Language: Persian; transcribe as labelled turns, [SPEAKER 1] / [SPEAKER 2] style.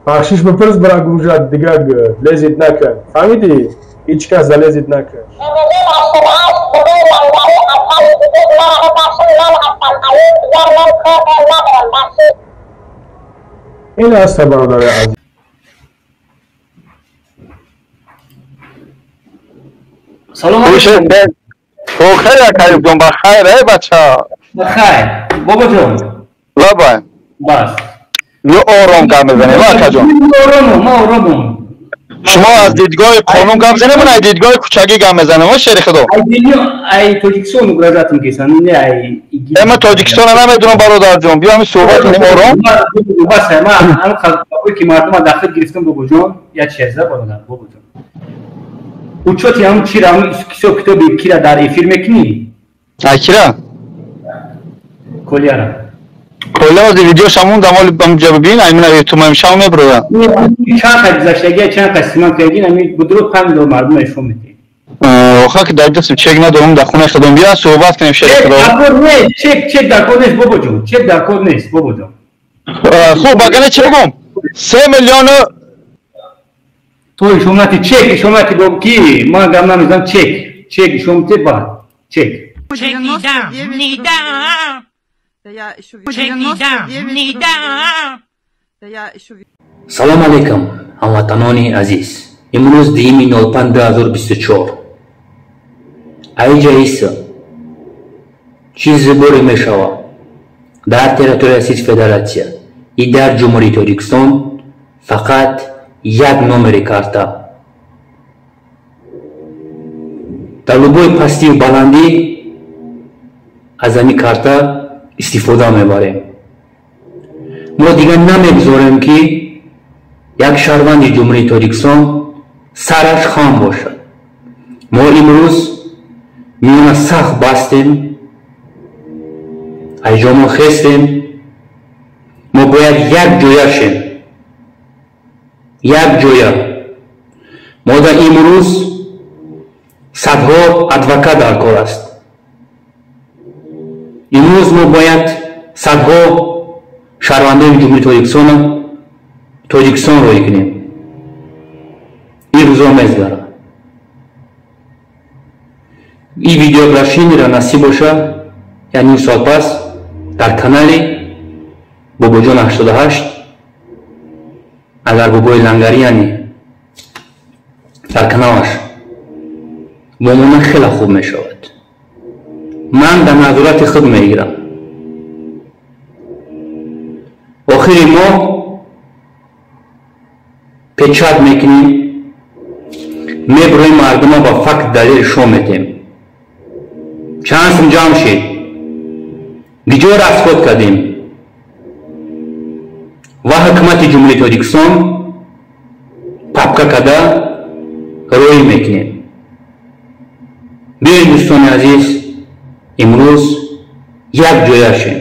[SPEAKER 1] بخشش بپرس برای گوجات دیگه لذت نکن فهمیدی؟ هیچ کس لذت نکن این است برادر عزیز
[SPEAKER 2] سلام علیکم
[SPEAKER 3] خیر کاری جون بخیر ای بچه
[SPEAKER 2] بخیر بابا جون
[SPEAKER 3] لبا
[SPEAKER 2] بس
[SPEAKER 3] یه آرام گپ بزنیم بچه جون
[SPEAKER 2] آرامم
[SPEAKER 3] شما از دیدگاه قانون گپ بزنیم من از دیدگاه کوچگی گپ بزنم شیخ خدا
[SPEAKER 2] ای تاجیکستان مراجعت میکنن نه ای
[SPEAKER 3] من تاجیکستان نمیدونم برادر جون بیا همین صحبت کنیم آرام
[SPEAKER 2] بس من خبری که مردم داخل گرفتم بابا جون یا چیزا برادر بابا جون uçot yam kiram kitobi kira dar efir mekni
[SPEAKER 3] akira
[SPEAKER 2] kolyara
[SPEAKER 3] kolyara de video şamun damal bamca bibin aymen ay tumam şamun ebroya
[SPEAKER 2] çan kadzaştagi çan qasman kagin ami budro pam do mardum eshom meti
[SPEAKER 3] oxa ki dajdas chegna dorum da khuna khadam biya sohbat kanim sheikh ro
[SPEAKER 2] çek dar kodesh bobojon çek dar kodesh bobojon
[SPEAKER 3] xo'p bagana chegom 3 million
[SPEAKER 2] توی شما که دو کی ما گام نمیزنم چک شما تی با چک سلام علیکم هموطنان عزیز امروز 2/5/2024 ایجا چیز بوری میشوه در تریتوری روسیه فدراسیون ای در جمهوری تاجیکستان فقط یک نمره کارتا در لبوی پستی و بلندی از این کارتا استفاده میبریم ما دیگه نمیگذاریم که یک شهروند جمهوری تاجیکستان سرش خام باشد ما امروز میون سخت بستیم ایجا ما خستیم ما باید یک جویا شیم یک جویا ما در امروز صدها ادوکات در کار است امروز ما باید صدها شهروندان جمهوری تاجیکستان روی کنیم این روزا میگذره این ویدیو براشین را نصیب باشه یعنی سال پس در کانال باباجان 88 اگر بابای لنگریانی در کنارش با من خیلی خوب می شود من در نظرات خود می گیرم آخری ما پیچاد میکنیم میبرویم مردم با فقط دلیل شو میتیم چانس جمع شد دیجور اسکوت کردیم و حکومت جمهوری تاجیکستان پاپکا کده روی میکنیم بیاین دوستان عزیز امروز یک جویا شیم